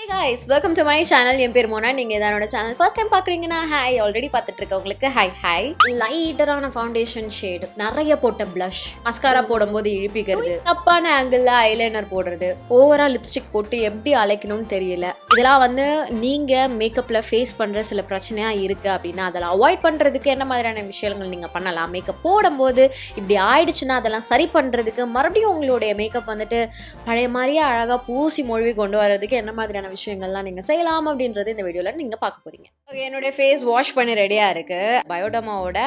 Hey guys, welcome to my channel. என் பேர் மோனா. நீங்க இதனோட சேனல் ஃபர்ஸ்ட் டைம் பாக்குறீங்கன்னா ஹாய், ஆல்ரெடி பார்த்துட்டு இருக்கவங்களுக்கு ஹாய். லைட்டரான ஃபவுண்டேஷன் ஷேட், நிறைய போட்ட blush, மஸ்காரா போடும்போது இழுப்பிக்கிறது, தப்பான ஆங்கிள் ஐலைனர் போடுறது, ஓவரா லிப்ஸ்டிக் போட்டு எப்படி அழைக்கணும்னு தெரியல. இதெல்லாம் வந்து நீங்க மேக்கப்ல ஃபேஸ் பண்ற சில பிரச்சனையா இருக்கு அப்படின்னா அதெல்லாம் அவாய்ட் பண்றதுக்கு என்ன மாதிரியான விஷயங்கள் நீங்க பண்ணலாம்? மேக்கப் போடும்போது இப்படி ஆயிடுச்சுன்னா அதெல்லாம் சரி பண்றதுக்கு மறுபடியும் உங்களுடைய மேக்கப் வந்துட்டு பழைய மாதிரியே அழகா பூசி மொழிவி கொண்டு வரதுக்கு என்ன மாதிரியான விஷயங்கள்லாம் நீங்க செய்யலாம் அப்படின்றது இந்த வீடியோல நீங்க பார்க்க போறீங்க. ஓகே, என்னோட ஃபேஸ் வாஷ் பண்ணி ரெடியா இருக்கு. பயோடர்மாவோட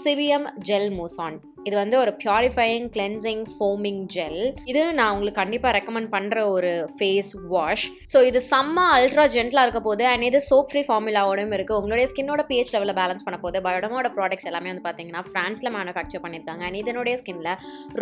செபியம் ஜெல் மoussant. இது வந்து ஒரு பியூரிஃபையிங் கிளென்சிங் ஃபோமிங் ஜெல். இது நான் உங்களுக்கு கண்டிப்பாக ரெக்கமெண்ட் பண்ணுற ஒரு ஃபேஸ் வாஷ். ஸோ இது செம்ம அல்ட்ரா ஜென்டலாக இருக்க போது அண்ட் இது சோப் ஃப்ரீ ஃபார்முலாவோடும் இருக்குது. உங்களுடைய ஸ்கின்னோட பிஹெச் லெவலில் பேலன்ஸ் பண்ண போது பயோடர்மாவோட ப்ராடக்ட்ஸ் எல்லாமே வந்து பார்த்தீங்கன்னா ஃப்ரான்ஸில் மேனுஃபேக்சர் பண்ணியிருக்காங்க. அண்ட் இதனுடைய ஸ்கின்ல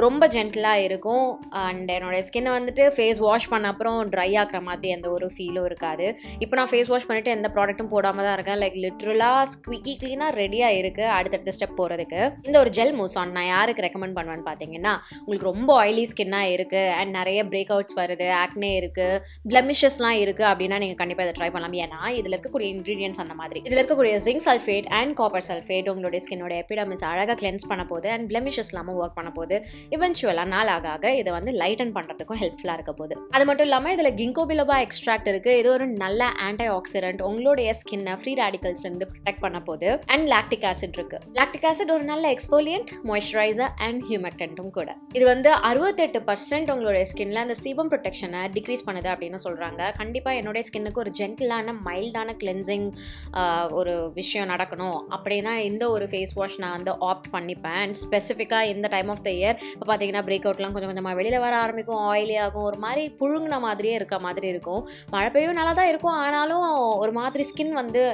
ரொம்ப ஜென்டலாக இருக்கும். அண்ட் என்னோடய ஸ்கின்னை வந்துட்டு ஃபேஸ் வாஷ் பண்ண அப்புறம் ட்ரை ஆகிற மாதிரி எந்த ஒரு ஃபீலும் இருக்காது. இப்போ நான் ஃபேஸ் வாஷ் பண்ணிவிட்டு எந்த ப்ராடக்ட்டும் போடாமல் தான் இருக்கேன். லைக் லிட்ரலாக ஸ்குவிக்கி க்ளீனாக ரெடியாக இருக்குது அடுத்தடுத்த ஸ்டெப் போகிறதுக்கு. இந்த ஒரு ஜெல் மoussant நான் யாருக்கு ரெக்கமெண்ட் பண்ணுவேன்னு பார்த்தீங்கன்னா, உங்களுக்கு ரொம்ப ஆயிலி ஸ்கின்னாக இருக்குது அண்ட் நிறைய பிரேக் அவுட்ஸ் வருது, ஆக்னே இருக்குது, பிளமிஷஸ்லாம் இருக்குது அப்படின்னா நீங்கள் கண்டிப்பாக இதை ட்ரை பண்ணலாம். ஏன்னா இதில் இருக்கக்கூடிய இன்க்ரீடியன்ஸ் அந்த மாதிரி. இதில் இருக்கக்கூடிய zinc sulphate and copper sulphate உங்களுடைய ஸ்கின்னோட எபிடமிஸ் அழகாக கிளென்ஸ் பண்ண போது அண்ட் பிளமிஷஸ் இல்லாமல் ஒர்க் பண்ண போது இவென்ச்சுவலாக நாள் ஆக இதை வந்து லைட்டன் பண்ணுறதுக்கும் ஹெல்ப்ஃபுல்லாக இருக்க போது. அது மட்டும் இல்லாமல் இதில் கிங்கோ பிலோபா எக்ஸ்ட்ராக்ட் இருக்குது. இது ஒரு நல்ல ஆன்டி ஆக்சிடென்ட், உங்களுடைய ஸ்கின்னை ஃப்ரீ ரேடிகல்ஸ்லேருந்து ப்ரொடெக்ட் பண்ண போது. அண்ட் லாக்டிக் ஆசிட் இருக்குது. லாக்டிக் ஆசிட் ஒரு நல்ல எக்ஸ்ஃபோலியன்ட், மாய்ஸ்சரைசர் அண்ட் ஹியூமெக்டன்ட்டும் கூட. இது வந்து 68% உங்களுடைய ஸ்கின்ல அந்த சீபம் ப்ரொடெக்ஷனை டிக்ரீஸ் பண்ணுது அப்படின்னு சொல்றாங்க. கண்டிப்பா என்னுடைய ஸ்கின்னுக்கு ஒரு ஜென்டிலான மைல்டான கிளென்சிங் ஒரு விஷயம் நடக்கணும் அப்படின்னா இந்த ஒரு ஃபேஸ் வாஷ் நான் வந்து ஆப்ட் பண்ணிப்பேன். அண்ட் ஸ்பெசிஃபிக்காக இந்த டைம் ஆஃப் த இயர் இப்போ பார்த்தீங்கன்னா பிரேக் அவுட்லாம் கொஞ்சம் கொஞ்சமாக வெளியில் வர ஆரம்பிக்கும், ஆயிலி ஆகும், ஒரு மாதிரி புழுங்கின மாதிரியே இருக்க மாதிரி இருக்கும். மழை பெய்யும் நல்லா தான் இருக்கும், ஆனாலும் ஒரு மாதிரி ஸ்கின் வந்து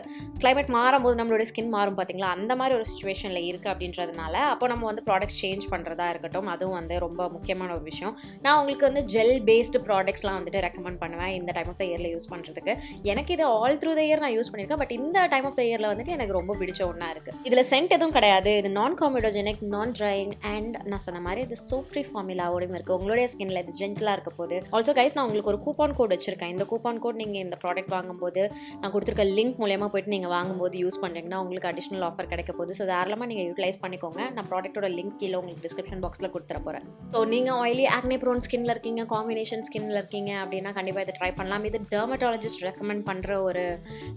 கிளைமேட் மாறும்போது நம்மளுடைய ஸ்கின் மாறும் பார்த்தீங்களா, அந்த மாதிரி ஒரு சுச்சுவேஷனில் இருக்குது அப்படின்றதுனால அப்போ நம்ம வந்து ப்ராடக்ட்ஸ் சேஞ்ச் பண்ணுறதா இருக்கட்டும், அதுவும் வந்து ரொம்ப முக்கியமான ஒரு விஷயம். நான் உங்களுக்கு வந்து ஜெல் பேஸ்டு ப்ராடக்ட்ஸ்லாம் வந்துட்டு ரெக்கமெண்ட் பண்ணுவேன் இந்த டைம் ஆஃப் த இயரில் யூஸ் பண்ணுறதுக்கு. எனக்கு இது ஆல் த்ரூ த இயர் நான் யூஸ் பண்ணியிருக்கேன். பட் இந்த டைம் ஆஃப் த இயரில் வந்துட்டு எனக்கு ரொம்ப பிடிச்ச ஒன்றா இருக்குது. இதில் சென்ட் எதுவும் கிடையாது. இது நான் காமிடோஜெனிக், நான் ட்ரையிங் அண்ட் நான் சொன்ன மாதிரி இது சோப் ஃப்ரீ ஃபார்முலாவோடையும் இருக்குது. உங்களுடைய ஸ்கின்ல இது ஜென்டலாக இருக்க போது. ஆல்சோ கைஸ், நான் உங்களுக்கு ஒரு கூப்பான் கோட் வச்சிருக்கேன். இந்த கூப்பான் கோட் நீங்கள் இந்த ப்ராடக்ட் வாங்கும்போது நான் கொடுத்துருக்க லிங்க் மூலயமா போயிட்டு நீங்கள் வாங்கும்போது யூஸ் பண்ணுறீங்கன்னா உங்களுக்கு அடிஷனல் ஆஃபர் கிடைக்க போகுது. ஸோ தாராளமாக நீங்கள் யூட்டிலைஸ் பண்ணிக்கோங்க. நான் ப்ராடக்ட்டோட லிங்க் கீழே உங்களுக்கு டிஸ்கிரிப்ஷன் பாக்ஸில் கொடுத்துற போகிறேன். ஸோ நீங்கள் ஆயிலி ஆக்னே ப்ரோன் ஸ்கின்ல இருக்கீங்க, காம்பினேஷன் ஸ்கின்ல இருக்கீங்க அப்படின்னா கண்டிப்பாக இதை ட்ரை பண்ணலாம். இது டெர்மட்டாலஜிஸ்ட் ரெக்கமெண்ட் பண்ணுற ஒரு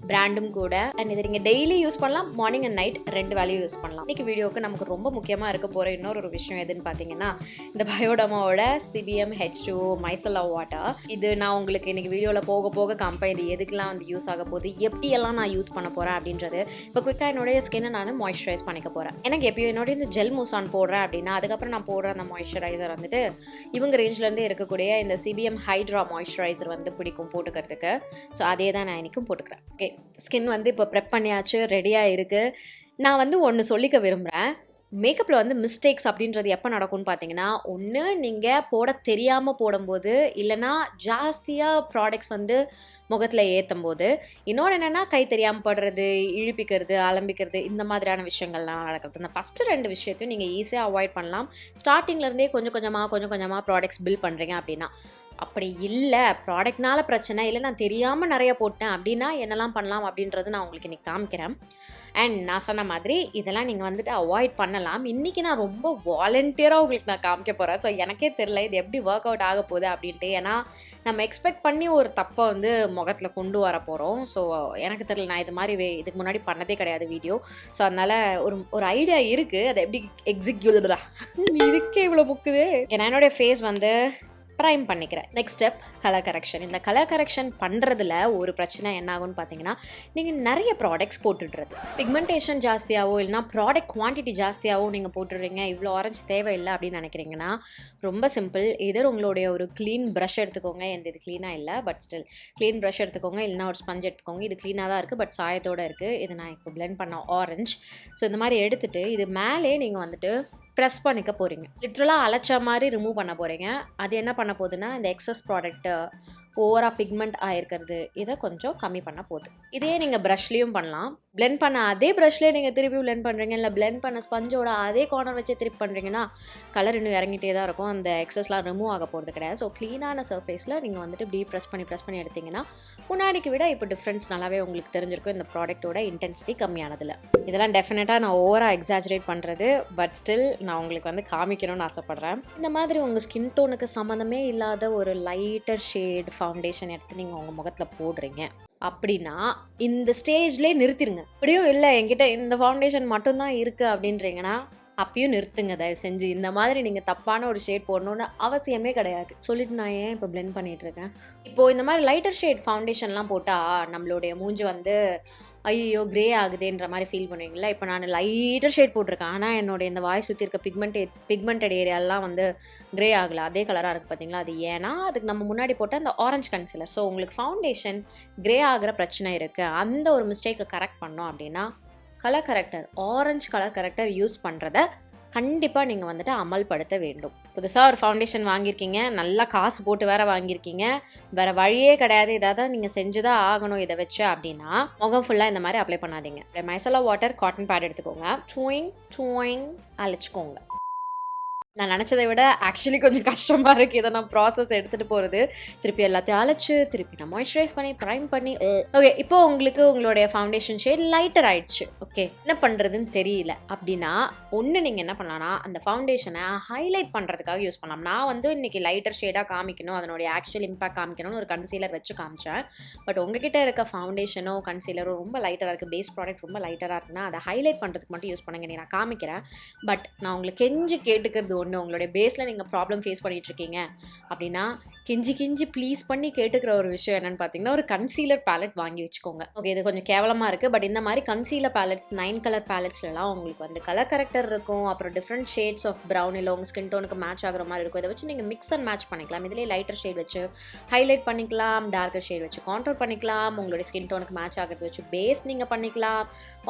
பிராண்டும் கூட. அண்ட் இதை நீங்கள் டெய்லி யூஸ் பண்ணலாம், மார்னிங் அண்ட் நைட் 2 வேலையும் யூஸ் பண்ணலாம். இன்னைக்கு வீடியோக்கு நமக்கு ரொம்ப முக்கியமாக இருக்க போகிற இன்னொரு விஷயம் எதுன்னு பார்த்தீங்கன்னா, இந்த பயோடர்மாவோட செபியம் H2O மைசெல்லார் வாட்டர். இது நான் உங்களுக்கு இன்னைக்கு வீடியோவில் போக போக காமிப்பேன் இது எதுக்கெல்லாம் வந்து யூஸ் ஆக போகுது, எப்படியெல்லாம் நான் யூஸ் பண்ண போகிறேன் அப்படின்றது. இப்போ குயிக்காக என்னுடைய ஸ்கின்னை நான் மாய்ஸ்சரைஸ் பண்ணிக்க போகிறேன். எனக்கு எப்பயும் என்னோட இந்த ஜெல் மoussant போடுறேன் அப்படின்னா அதுக்கப்புறம் நான் போடுற அந்த மாய்ஸ்சரைசர் வந்துட்டு இவங்க ரேஞ்சிலேருந்து இருக்கக்கூடிய இந்த செபியம் ஹைட்ரா மாய்ஸ்சரைசர் வந்து பிடிக்கும் போட்டுக்கிறதுக்கு. ஸோ அதே தான் நான் இன்றைக்கும் போட்டுக்கிறேன். ஓகே, ஸ்கின் வந்து இப்போ ப்ரெப் பண்ணியாச்சு, ரெடியாக இருக்குது. நான் வந்து ஒன்று சொல்லிக்க விரும்புகிறேன். மேக்கப்பில் வந்து மிஸ்டேக்ஸ் அப்படின்றது எப்போ நடக்கும்னு பார்த்தீங்கன்னா, ஒன்று நீங்கள் போட தெரியாமல் போடும்போது, இல்லைனா ஜாஸ்தியாக ப்ராடக்ட்ஸ் வந்து முகத்தில் ஏற்றும் போது, இன்னொன்று என்னென்னா கை தெரியாமல் படுறது, இழுப்பிக்கிறது, அலம்பிக்கிறது, இந்த மாதிரியான விஷயங்கள்லாம் நடக்கிறது. இந்த ஃபஸ்ட்டு 2 விஷயத்தையும் நீங்கள் ஈஸியாக அவாய்ட் பண்ணலாம். ஸ்டார்டிங்லேருந்தே கொஞ்சம் கொஞ்சமாக ப்ராடக்ட்ஸ் பில்ட் பண்ணுறீங்க அப்படின்னா. அப்படி இல்லை, ப்ராடக்ட்னால பிரச்சனை இல்லை, நான் தெரியாமல் நிறைய போட்டேன் அப்படின்னா என்னெல்லாம் பண்ணலாம் அப்படின்றது நான் உங்களுக்கு இன்றைக்கி காமிக்கிறேன். அண்ட் நான் சொன்ன மாதிரி இதெல்லாம் நீங்கள் வந்துட்டு அவாய்ட் பண்ணலாம். இன்றைக்கி நான் ரொம்ப வாலண்டியராக உங்களுக்கு நான் காமிக்க போகிறேன். ஸோ எனக்கே தெரில இது எப்படி ஒர்க் அவுட் ஆக போகுது அப்படின்ட்டு. ஏன்னா நம்ம எக்ஸ்பெக்ட் பண்ணி ஒரு தப்பை வந்து முகத்தில் கொண்டு வர போகிறோம். ஸோ எனக்கு தெரியல, நான் இது மாதிரி இதுக்கு முன்னாடி பண்ணதே கிடையாது வீடியோ. ஸோ அதனால் ஒரு ஐடியா இருக்குது, அதை எப்படி எக்ஸிக்யூட்டா இதுக்கே இவ்வளோ முக்குது. ஏன்னா என்னுடைய ஃபேஸ் வந்து ப்ரைம் பண்ணிக்கிறேன். Next step colour correction. இந்த கலர் கரெக்ஷன் பண்ணுறதுல ஒரு பிரச்சனை என்ன ஆகும்னு பார்த்தீங்கன்னா, நீங்கள் நிறைய ப்ராடக்ட்ஸ் போட்டுடுறது, பிக்மெண்டேஷன் ஜாஸ்தியாகவோ இல்லைனா ப்ராடக்ட் குவான்டிட்டி ஜாஸ்தியாகவோ நீங்கள் போட்டுடுறீங்க. இவ்வளோ ஆரஞ்சு தேவையில்லை அப்படின்னு நினைக்கிறீங்கன்னா ரொம்ப சிம்பிள். இதர் உங்களுடைய ஒரு க்ளீன் ப்ரஷ் எடுத்துக்கோங்க. எந்த இது க்ளீனாக இல்லை, பட் ஸ்டில் க்ளீன் ப்ரஷ் எடுத்துக்கோங்க, இல்லைனா ஒரு ஸ்பஞ்ச் எடுத்துக்கோங்க. இது க்ளீனாக தான் இருக்குது, பட் சாயத்தோடு இருக்குது. இது நான் இப்போ பிளெண்ட் பண்ண ஆரஞ்சு. ஸோ இந்த மாதிரி எடுத்துகிட்டு இது மேலே நீங்கள் வந்துட்டு ப்ரெஸ் பண்ணிக்க போகிறீங்க. லிட்ரலாக அழைச்ச மாதிரி ரிமூவ் பண்ண போகிறீங்க. அது என்ன பண்ண போகுதுன்னா இந்த எக்ஸஸ் ப்ராடக்ட்டை ஓவராக பிக்மெண்ட் ஆயிருக்கிறது இதை கொஞ்சம் கம்மி பண்ண போகுது. இதே நீங்கள் ப்ரஷ்லேயும் பண்ணலாம். பிளெண்ட் பண்ண அதே ப்ரஷ்லேயே நீங்கள் திருப்பி பிளெண்ட் பண்ணுறீங்க, இல்லை பிளெண்ட் பண்ண ஸ்பஞ்சோட அதே கார்னர் வச்சு திருப்பி பண்ணுறீங்கன்னா கலர் இன்னும் இறங்கிட்டே தான் இருக்கும். அந்த எக்ஸஸ்லாம் ரிமூவ் ஆக போகிறது கிடையாது. ஸோ க்ளீனான சர்ஃபேஸில் நீங்கள் வந்துட்டு இப்படி ப்ரெஸ் பண்ணி எடுத்திங்கன்னா முன்னாடிக்கு விட இப்போ டிஃப்ரென்ஸ் நல்லாவே உங்களுக்கு தெரிஞ்சிருக்கும். இந்த ப்ராடக்ட்டோட இன்டென்சிட்டி கம்மியானதில் இதெல்லாம் டெஃபினட்டாக நான் ஓவராக எக்ஸாஜரேட் பண்ணுறது, பட் ஸ்டில் நான் உங்களுக்கு வந்து காமிக்கணும்னு ஆசைப்பட்றேன். இந்த மாதிரி உங்கள் ஸ்கின் டோனுக்கு சம்மந்தமே இல்லாத ஒரு லைட்டர் ஷேட் ஃபவுண்டேஷன் எடுத்து நீங்கள் உங்கள் முகத்தில் போடுறீங்க அப்படின்னா இந்த ஸ்டேஜ்லேயே நிறுத்திடுங்க. அப்படியும் இல்லை என்கிட்ட இந்த ஃபவுண்டேஷன் மட்டும்தான் இருக்குது அப்படின்றீங்கன்னா அப்பயும் நிறுத்துங்க தயவு செஞ்சு. இந்த மாதிரி நீங்கள் தப்பான ஒரு ஷேட் போடணுன்னு அவசியமே கிடையாது. சொல்லிட்டு நான் ஏன் இப்போ பிளெண்ட் பண்ணிகிட்ருக்கேன். இப்போது இந்த மாதிரி லைட்டர் ஷேட் ஃபவுண்டேஷன்லாம் போட்டால் நம்மளுடைய மூஞ்சி வந்து ஐயோ கிரே ஆகுதுன்ற மாதிரி ஃபீல் பண்ணுவீங்களா? இப்போ நான் லைட்டர் ஷேட் போட்டிருக்கேன், ஆனால் என்னோட இந்த வாய் சுற்றி இருக்க பிக்மெண்டட் ஏரியாலாம் வந்து கிரே ஆகலை, அதே கலராக இருக்குது பார்த்தீங்களா? அது ஏன்னா அதுக்கு நம்ம முன்னாடி போட்ட அந்த ஆரஞ்ச் கன்சிலர். ஸோ உங்களுக்கு ஃபவுண்டேஷன் கிரே ஆகிற பிரச்சனை இருக்குது. அந்த ஒரு மிஸ்டேக்கை கரெக்ட் பண்ணோம் அப்படின்னா colour character, orange colour character use பண்ணுறத கண்டிப்பாக நீங்கள் வந்துட்டு அமல்படுத்த வேண்டும். புதுசாக ஒரு ஃபவுண்டேஷன் வாங்கியிருக்கீங்க, நல்லா காசு போட்டு வேறு வாங்கியிருக்கீங்க, வேறு வழியே கிடையாது, இதாவது நீங்கள் செஞ்சு தான் ஆகணும் இதை வச்சு அப்படின்னா முகம் ஃபுல்லாக இந்த மாதிரி அப்ளை பண்ணாதீங்க. மைசலா வாட்டர் காட்டன் பேட் எடுத்துக்கோங்க, ட்ரோயிங் அழைச்சிக்கோங்க. நான் நினச்சதை விட ஆக்சுவலி கொஞ்சம் கஷ்டமாக இருக்குது இதை நான் ப்ராசஸ் எடுத்துகிட்டு போகிறது. திருப்பி எல்லாத்தையும் அழைச்சி திருப்பி நான் மாய்ஸ்சரைஸ் பண்ணி ப்ரைம் பண்ணி ஓகே இப்போ உங்களுக்கு உங்களுடைய ஃபவுண்டேஷன் ஷேட் லைட்டர் ஆயிடுச்சு. ஓகே என்ன பண்ணுறதுன்னு தெரியல அப்படின்னா ஒன்று நீங்கள் என்ன பண்ணலாம்னா அந்த ஃபவுண்டேஷனை ஹைலைட் பண்ணுறதுக்காக யூஸ் பண்ணலாம். நான் வந்து இன்றைக்கி லைட்டர் ஷேடாக காமிக்கணும், அதனுடைய ஆக்சுவல் இம்பாக்ட் காமிக்கணும்னு ஒரு கன்சீலர் வச்சு காமிச்சேன். பட் உங்ககிட்ட இருக்க ஃபவுண்டேஷனோ கன்சீலரோ ரொம்ப லைட்டராக இருக்குது, பேஸ் ப்ராடக்ட் ரொம்ப லைட்டராக இருக்குன்னா அதை ஹைலைட் பண்ணுறதுக்கு மட்டும் யூஸ் பண்ணுங்க. நான் காமிக்கிறேன். பட் நான் உங்களுக்கு கெஞ்சி கேட்டுக்கிறது ஒன்று, உங்களுடைய பேஸில் நீங்கள் ப்ராப்ளம் ஃபேஸ் பண்ணிட்டு இருக்கீங்க அப்படின்னா கெஞ்சி ப்ளீஸ் பண்ணி கேட்டுக்கிற ஒரு விஷயம் என்னென்னு பார்த்தீங்கன்னா ஒரு கன்சீலர் பேலட் வாங்கி வச்சுக்கோங்க. ஓகே இது கொஞ்சம் கேவலமாக இருக்குது, பட் இந்த மாதிரி கன்சீலர் பேலட்ஸ் 9 கலர் பேலட்ஸ்லாம் உங்களுக்கு வந்து கலர் கரெக்டர் இருக்கும், அப்புறம் டிஃப்ரெண்ட் ஷேட்ஸ் ஆஃப் ப்ரௌன் இல்லை உங்கள் ஸ்கின் டோனுக்கு மேட்ச் ஆகிற மாதிரி இருக்கும். இதை வச்சு நீங்கள் மிக்ஸ் அண்ட் மேட்ச் பண்ணிக்கலாம். இதிலே லைட்டர் ஷேட் வச்சு ஹைலைட் பண்ணிக்கலாம், டார்க்கர் ஷேட் வச்சு கான்டோர் பண்ணிக்கலாம், உங்களுடைய ஸ்கின் டோனுக்கு மேட்ச் ஆகிறது வச்சு பேஸ் நீங்கள் பண்ணிக்கலாம்,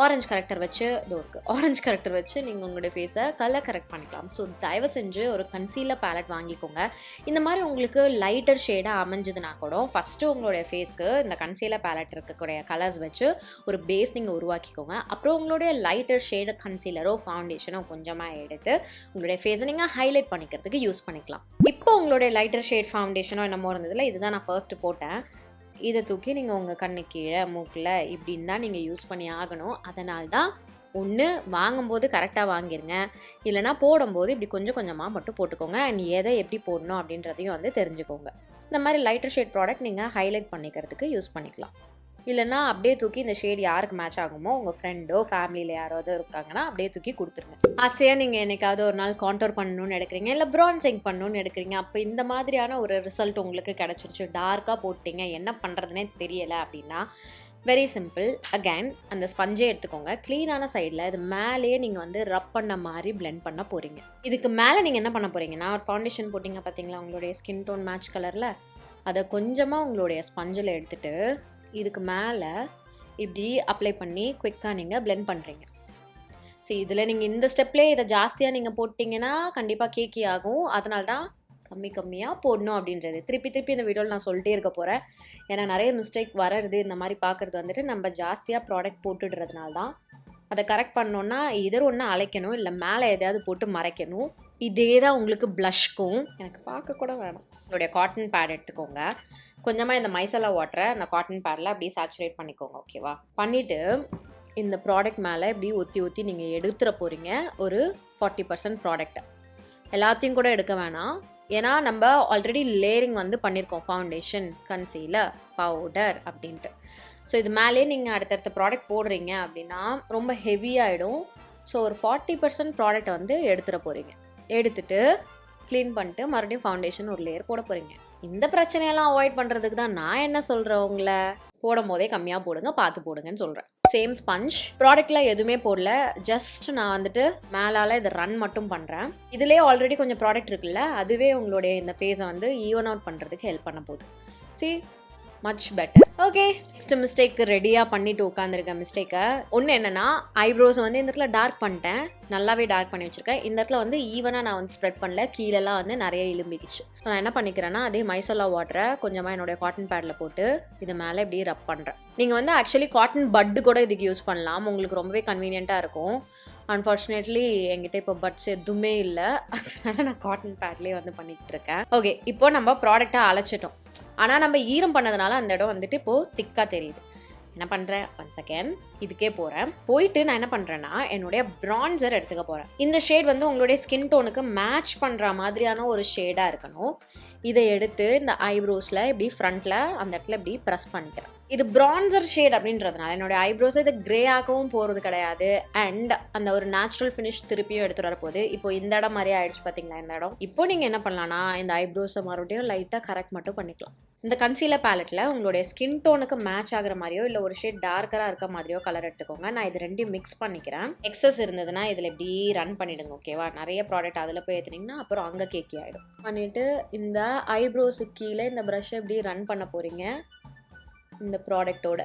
ஆரஞ்சு கரெக்டர் வச்சு ஆரஞ்சு கரெக்டர் வச்சு நீங்கள் உங்களுடைய ஃபேஸை கலர் கரெக்ட் பண்ணிக்கலாம். ஸோ தயவு செஞ்சு ஒரு கன்சீலர் பேலட் வாங்கிக்கோங்க. இந்த மாதிரி உங்களுக்கு லைட்டர் ஷேடாக அமைஞ்சதுன்னா கூட ஃபஸ்ட்டு உங்களுடைய ஃபேஸ்க்கு இந்த கன்சீலர் பேலட் இருக்கக்கூடிய கலர்ஸ் வச்சு ஒரு பேஸ் நீங்கள் உருவாக்கிக்கோங்க. அப்புறம் உங்களுடைய லைட்டர் ஷேடு கன்சீலரோ ஃபவுண்டேஷனோ கொஞ்சமாக எடுத்து உங்களுடைய ஃபேஸை நீங்கள் ஹைலைட் பண்ணிக்கிறதுக்கு யூஸ் பண்ணிக்கலாம். இப்போ உங்களுடைய லைட்டர் ஷேட் ஃபவுண்டேஷனோ என்னமோ இருந்ததில்ல, இதுதான் நான் ஃபர்ஸ்ட்டு போட்டேன். இதை தூக்கி நீங்கள் உங்கள் கண்ணு கீழே மூக்கில் இப்படின்னு தான் நீங்கள் யூஸ் பண்ணி ஆகணும். அதனால்தான் ஒன்று வாங்கும்போது கரெக்டாக வாங்கிருங்க, இல்லைனா போடும்போது இப்படி கொஞ்சம் கொஞ்சமாக மட்டும் போட்டுக்கோங்க. அண்ட் எதை எப்படி போடணும் அப்படின்றதையும் வந்து தெரிஞ்சுக்கோங்க. இந்த மாதிரி லைட்டர் ஷேட் ப்ராடக்ட் நீங்கள் ஹைலைட் பண்ணிக்கிறதுக்கு யூஸ் பண்ணிக்கலாம். இல்லைனா அப்படியே தூக்கி இந்த ஷேட் யாருக்கு மேட்ச் ஆகுமோ உங்கள் ஃப்ரெண்டோ ஃபேமிலியில் யாராவது இருக்காங்கன்னா அப்படியே தூக்கி கொடுத்துருங்க. ஆசையாக நீங்கள் என்னைக்காவது ஒரு நாள் கான்டோர் பண்ணணும்னு எடுக்கிறீங்க, இல்லை ப்ரான்சிங் பண்ணணும்னு எடுக்கிறீங்க, அப்போ இந்த மாதிரியான ஒரு ரிசல்ட் உங்களுக்கு கிடச்சிருச்சு, டார்க்காக போட்டிங்க, என்ன பண்ணுறதுனே தெரியலை அப்படின்னா வெரி சிம்பிள். அகைன் அந்த ஸ்பஞ்சே எடுத்துக்கோங்க, க்ளீனான சைடில் இது மேலேயே நீங்கள் வந்து ரப் பண்ண மாதிரி பிளெண்ட் பண்ண போகிறீங்க. இதுக்கு மேலே நீங்கள் என்ன பண்ண போகிறீங்கன்னா ஒரு ஃபவுண்டேஷன் போட்டிங்க பார்த்தீங்களா உங்களுடைய ஸ்கின் டோன் மேட்ச் கலரில், அதை கொஞ்சமாக உங்களுடைய ஸ்பஞ்சில் எடுத்துகிட்டு இதுக்கு மேலே இப்படி அப்ளை பண்ணி குயிக்காக நீங்கள் பிளெண்ட் பண்ணுறீங்க. சரி இதில் நீங்கள் இந்த ஸ்டெப்லேயே இதை ஜாஸ்தியாக நீங்கள் போட்டிங்கன்னா கண்டிப்பாக கேக்கி ஆகும். அதனால தான் கம்மியாக போடணும் அப்படின்றது திருப்பி இந்த வீடியோவில் நான் சொல்லிட்டே இருக்க போகிறேன். ஏன்னா நிறைய மிஸ்டேக் வர்றது இந்த மாதிரி பார்க்குறது வந்துட்டு நம்ம ஜாஸ்தியாக ப்ராடக்ட் போட்டுடுறதுனால தான். அதை கரெக்ட் பண்ணோன்னா இதர் ஒன்று அழைக்கணும், இல்லை மேலே எதையாவது போட்டு மறைக்கணும். இதே தான் உங்களுக்கு ப்ளஷ்க்கும் எனக்கு பார்க்க கூட வேணும். உங்களுடைய காட்டன் பேட் எடுத்துக்கோங்க, கொஞ்சமாக இந்த மைசலா வாட்டரை அந்த காட்டன் பேடில் அப்படியே சேச்சுரேட் பண்ணிக்கோங்க. ஓகேவா? பண்ணிவிட்டு இந்த ப்ராடக்ட் மேலே இப்படி ஒத்தி நீங்கள் எடுத்துகிற போகிறீங்க ஒரு 40% ப்ராடக்டை. எல்லாத்தையும் கூட எடுக்க வேணாம், ஏன்னா நம்ம ஆல்ரெடி லேயரிங் வந்து பண்ணியிருக்கோம், ஃபவுண்டேஷன், கன்சீலர், பவுடர் அப்படின்ட்டு. ஸோ இது மேலே நீங்கள் அடுத்தடுத்த ப்ராடக்ட் போடுறீங்க அப்படின்னா ரொம்ப ஹெவியாகிடும். ஸோ ஒரு 40% ப்ராடக்டை வந்து எடுத்துகிற போகிறீங்க. எடுத்துகிட்டு க்ளீன் பண்ணிட்டு மறுபடியும் ஃபவுண்டேஷன் ஒரு லேயர் போட போகிறீங்க. இந்த பிரச்சனையெல்லாம் அவாய்ட் பண்ணுறதுக்கு தான் நான் என்ன சொல்கிறேன், உங்களை போடும் போதே கம்மியாக போடுங்க, பார்த்து போடுங்கன்னு சொல்கிறேன். சேம் ஸ்பஞ்ச் ப்ராடக்டில் எதுவுமே போடல, ஜஸ்ட் நான் வந்துட்டு மேலால் இதை ரன் மட்டும் பண்ணுறேன். இதுலேயே ஆல்ரெடி கொஞ்சம் ப்ராடக்ட் இருக்குல்ல, அதுவே உங்களுடைய இந்த ஃபேஸை வந்து ஈவன் அவுட் பண்ணுறதுக்கு ஹெல்ப் பண்ண போகுது. C much better. Okay, next mistake ரெடியாக பண்ணிட்டு உட்காந்துருக்கேன். மிஸ்டேக்கை ஒன்று என்னன்னா, ஐப்ரோஸை வந்து இந்த இடத்துல டார்க் பண்ணிட்டேன், நல்லாவே டார்க் பண்ணி வச்சுருக்கேன். இந்த இடத்துல வந்து ஈவனாக நான் வந்து ஸ்ப்ரெட் பண்ணல, கீழெல்லாம் வந்து நிறைய இலும்பிக்குச்சு. நான் என்ன பண்ணிக்கிறேன்னா, அதே மைசோலா வாட்டரை கொஞ்சமாக என்னுடைய காட்டன் பேடில் போட்டு இது மேலே இப்படி ரப் பண்ணுறேன். நீங்கள் வந்து ஆக்சுவலி காட்டன் பட்டு கூட இதுக்கு யூஸ் பண்ணலாம், உங்களுக்கு ரொம்பவே கன்வீனியண்ட்டாக இருக்கும். அன்ஃபார்ச்சுனேட்லி என்கிட்ட இப்போ பட்ஸ் எதுவுமே இல்லை, அதனால நான் காட்டன் பேட்லேயே வந்து பண்ணிகிட்டு இருக்கேன். ஓகே, இப்போ நம்ம ப்ராடக்டை அழைச்சிட்டோம், ஆனால் நம்ம ஈரம் பண்ணதுனால அந்த இடம் வந்துட்டு இப்போது திக்காக தெரியுது. என்ன பண்ணுறேன், 1 செகண்ட், இதுக்கே போகிறேன். போயிட்டு நான் என்ன பண்ணுறேன்னா, என்னுடைய ப்ரான்சர் எடுத்துக்க போகிறேன். இந்த ஷேட் வந்து உங்களுடைய ஸ்கின் டோனுக்கு மேட்ச் பண்ணுற மாதிரியான ஒரு ஷேடாக இருக்கணும். இதை எடுத்து இந்த ஐப்ரோஸில் இப்படி ஃப்ரண்ட்டில் அந்த இடத்துல இப்படி ப்ரெஸ் பண்ணிக்கிறேன். இது பிரான்சர் ஷேட் அப்படின்றதுனால என்னுடைய ஐப்ரோஸை இது கிரே ஆகவும் போகிறது கிடையாது, அண்ட் அந்த ஒரு நேச்சுரல் ஃபினிஷ் திருப்பியும் எடுத்துகிட்டு வரப்போகுது. இப்போ இந்த இடம் மாதிரியே ஆயிடுச்சு பார்த்தீங்களா இந்த இடம். இப்போ நீங்கள் என்ன பண்ணலான்னா, இந்த ஐப்ரோஸை மறுபடியும் லைட்டாக கரெக்ட் மட்டும் பண்ணிக்கலாம். இந்த கன்சீலர் பேலட்டில் உங்களுடைய ஸ்கின் டோனுக்கு மேட்ச் ஆகிற மாதிரியோ இல்லை ஒரு ஷேட் டார்க்கராக இருக்க மாதிரியோ கலர் எடுத்துக்கோங்க. நான் இது ரெண்டையும் மிக்ஸ் பண்ணிக்கிறேன். எக்ஸஸ் இருந்ததுன்னா இதில் எப்படி ரன் பண்ணிவிடுங்க, ஓகேவா? நிறைய ப்ராடக்ட் அதில் போய் ஏற்றுனீங்கன்னா அப்புறம் அங்கே கேக்கி ஆகிடும். பண்ணிவிட்டு இந்த ஐப்ரோஸுக்கு கீழே இந்த ப்ரஷ்ஷை எப்படி ரன் பண்ண போகிறீங்க. இந்த ப்ராடக்டோட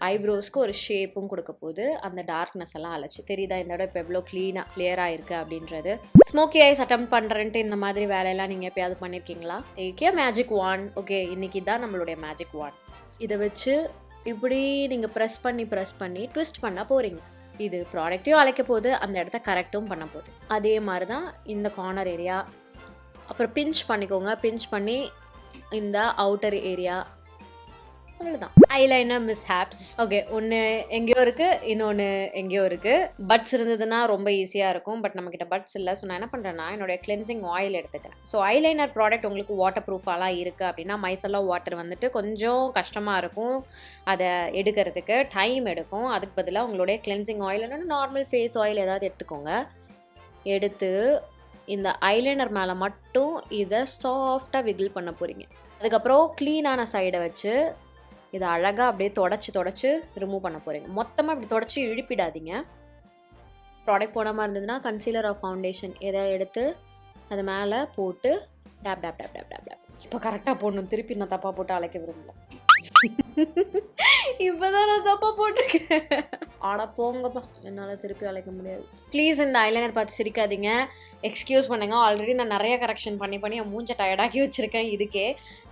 ஐப்ரோஸ்க்கு ஒரு ஷேப்பும் கொடுக்க போது, அந்த டார்க்னஸ் எல்லாம் அழைச்சி தெரியுதா இந்த இடம் இப்போ எவ்வளோ கிளியராக இருக்குது அப்படின்றது. ஸ்மோக்கி ஐஸ் அட்டம் பண்ணுறேன்ட்டு இந்த மாதிரி வேலையெல்லாம் நீங்கள் எப்போயாவது பண்ணியிருக்கீங்களா? Take magic want. ஓகே, இன்னைக்கு தான் நம்மளுடைய மேஜிக் வாண்ட். இதை வச்சு இப்படி நீங்கள் ப்ரெஸ் பண்ணி ட்விஸ்ட் பண்ண போகிறீங்க. இது ப்ராடக்டையும் அழைக்க போகுது, அந்த இடத்த கரெக்டும் பண்ண போகுது. அதே மாதிரி தான் இந்த கார்னர் ஏரியா, அப்புறம் பிஞ்ச் பண்ணிக்கோங்க. பிஞ்ச் பண்ணி இந்த அவுட்டர் ஏரியா, அவ்வளோதான். ஐலைனர் மிஸ்ஹேப்ஸ். ஓகே, ஒன்று எங்கேயோ இருக்குது, இன்னொன்று எங்கேயோ இருக்குது. பட்ஸ் இருந்ததுன்னா ரொம்ப ஈஸியாக இருக்கும், பட் நம்மக்கிட்ட பட்ஸ் இல்லை. ஸோ நான் என்ன பண்ணுறேன்னா, என்னுடைய கிளென்சிங் ஆயில் எடுத்துக்கிறேன். ஸோ ஐலைனர் ப்ராடக்ட் உங்களுக்கு வாட்டர் ப்ரூஃபாலாம் இருக்குது அப்படின்னா, மைசெல்லாம் வாட்டர் வந்துட்டு கொஞ்சம் கஷ்டமாக இருக்கும், அதை எடுக்கிறதுக்கு டைம் எடுக்கும். அதுக்கு பதிலாக உங்களுடைய கிளென்சிங் ஆயில் இல்லைன்னா நார்மல் ஃபேஸ் ஆயில் ஏதாவது எடுத்துக்கோங்க. எடுத்து இந்த ஐலைனர் மேலே மட்டும் இதை சாஃப்டாக விகிள் பண்ண போகிறீங்க. அதுக்கப்புறம் க்ளீனான சைடை வச்சு இதை அழகாக அப்படியே தொடச்சி ரிமூவ் பண்ண போகிறீங்க. மொத்தமாக இப்படி தொடச்சி இழுப்பிடாதீங்க. ப்ராடக்ட் போன மாதிரி இருந்ததுன்னா கன்சீலர் ஆஃப் ஃபவுண்டேஷன் எதை எடுத்து அது மேலே போட்டு tape tape tape tape tape tape. இப்போ கரெக்டாக போடணும், திருப்பி நான் தப்பாக போட்டு அழைக்க விரும்பல. இப்போதான் நான் தப்பாக போட்டிருக்கேன். ஆனால் போங்கப்பா, என்னால் திருப்பி அழைக்க முடியாது. ப்ளீஸ் இந்த ஐலைனர் பார்த்து சிரிக்காதீங்க, எக்ஸ்கியூஸ் பண்ணுங்கள். ஆல்ரெடி நான் நிறைய கரெக்ஷன் பண்ணி என் மூஞ்சை டயர்டாக்கி வச்சுருக்கேன் இதுக்கே.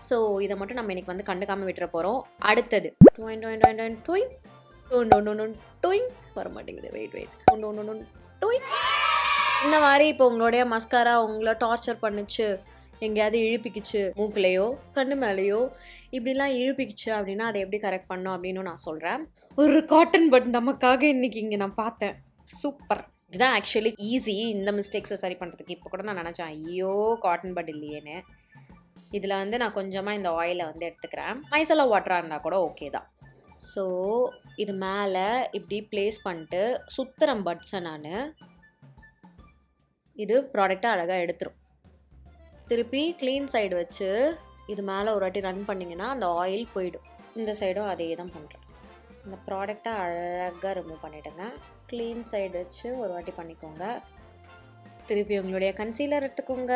ஸோ இதை மட்டும் நம்ம இன்றைக்கி வந்து கண்டுக்காமல் விட்டுற போகிறோம். அடுத்தது டொயிங் வர மாட்டேங்குது, வெயிட் டொயிங். இந்த மாதிரி இப்போ உங்களுடைய மஸ்காரா உங்களை டார்ச்சர் பண்ணுச்சு, எங்கேயாவது இழுப்பிக்குச்சு, மூக்குலையோ கண்ணு மேலேயோ இப்படிலாம் இழுப்பிக்குச்சு அப்படின்னா அதை எப்படி கரெக்ட் பண்ணோம் அப்படின்னு நான் சொல்கிறேன். ஒரு காட்டன் பட் நமக்காக இன்றைக்கி இங்கே நான் பார்த்தேன், சூப்பர். இதுதான் ஆக்சுவலி ஈஸி இந்த மிஸ்டேக்ஸை சரி பண்ணுறதுக்கு. இப்போ கூட நான் நினச்சேன் ஐயோ காட்டன் பட் இல்லையேன்னு. இதில் வந்து நான் கொஞ்சமாக இந்த ஆயிலை வந்து எடுத்துக்கிறேன். மைசெல்லாம் வாட்டராக இருந்தால் கூட ஓகே தான். ஸோ இது மேலே இப்படி ப்ளேஸ் பண்ணிட்டு சுத்துறேன் பட்ஸை நான். இது ப்ராடக்டை அழகாக எடுத்துரும். திருப்பி க்ளீன் சைடு வச்சு இது மேலே ஒரு வாட்டி ரன் பண்ணிங்கன்னா அந்த ஆயில் போயிடும். இந்த சைடும் அதே தான் பண்ணுறேன். இந்த ப்ராடக்டை அழகாக ரிமூவ் பண்ணிவிடுங்க. க்ளீன் சைடு வச்சு ஒரு வாட்டி பண்ணிக்கோங்க. திருப்பி உங்களுடைய கன்சீலர் எடுத்துக்கோங்க,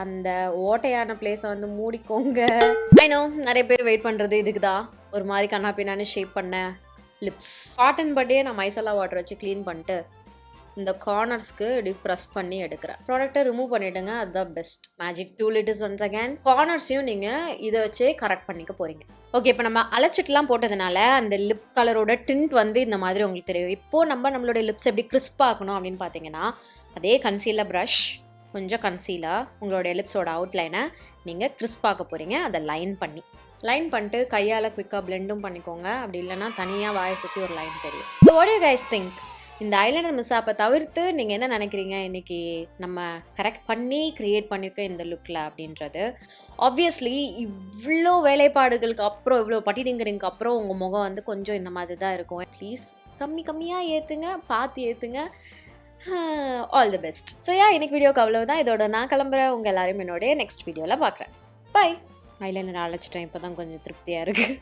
அந்த ஓட்டையான பிளேஸை வந்து மூடிக்கோங்க. ஐநோ நிறைய பேர் வெயிட் பண்ணுறது இதுக்கு தான். ஒரு மாதிரி கண்ணா பின்னான்னு ஷேப் பண்ண லிப்ஸ். காட்டன் பட்டே நான் மைசெல்லா வாட்டர் வச்சு க்ளீன் பண்ணிட்டு இந்த கார்னர்ஸ்க்கு இப்படி ப்ரெஸ் பண்ணி எடுக்கிறேன். ப்ராடக்டை ரிமூவ் பண்ணிவிடுங்க, அதுதான் best. Magic tool it is once again. கார்னர்ஸையும் நீங்கள் இதை வச்சே கரெக்ட் பண்ணிக்க போகிறீங்க. ஓகே, இப்போ நம்ம அழைச்சிட்டுலாம் போட்டதுனால அந்த லிப் கலரோட டிண்ட் வந்து இந்த மாதிரி உங்களுக்கு தெரியும். இப்போது நம்மளுடைய லிப்ஸ் எப்படி கிறிஸ்பாகணும் அப்படின்னு பார்த்தீங்கன்னா, அதே கன்சீலர் ப்ரஷ், கொஞ்சம் கன்சீலர், உங்களுடைய லிப்ஸோட அவுட்லைனை நீங்கள் கிறிஸ்பாக்க போகிறீங்க. அதை லைன் பண்ணிட்டு கையால் குவிக்காக பிளெண்டும் பண்ணிக்கோங்க. அப்படி இல்லைன்னா தனியாக வாயை சுற்றி ஒரு லைன் தெரியும். So what you guys think? இந்த ஐலைனர் மிஸ்ஸாப்பை தவிர்த்து நீங்கள் என்ன நினைக்கிறீங்க இன்றைக்கி நம்ம கரெக்ட் பண்ணி க்ரியேட் பண்ணியிருக்க இந்த லுக்கில் அப்படின்றது? ஆப்வியஸ்லி இவ்வளோ வேலைப்பாடுகளுக்கு அப்புறம், இவ்வளோ பட்டிடிங்கரிங்க்கு அப்புறம் உங்கள் முகம் வந்து கொஞ்சம் இந்த மாதிரி தான் இருக்கும். ப்ளீஸ் கம்மியாக ஏற்றுங்க, பார்த்து ஏற்றுங்க. All the best. ஸோ இன்னைக்கு வீடியோக்கு அவ்வளவுதான். இதோட நான் கிளம்புறேன். உங்கள் எல்லாரும் என்னோடைய நெக்ஸ்ட் வீடியோவில் பார்க்குறேன். பை. ஐலைனர் அழைச்சிட்டேன், இப்போ தான் கொஞ்சம் திருப்தியாக இருக்குது.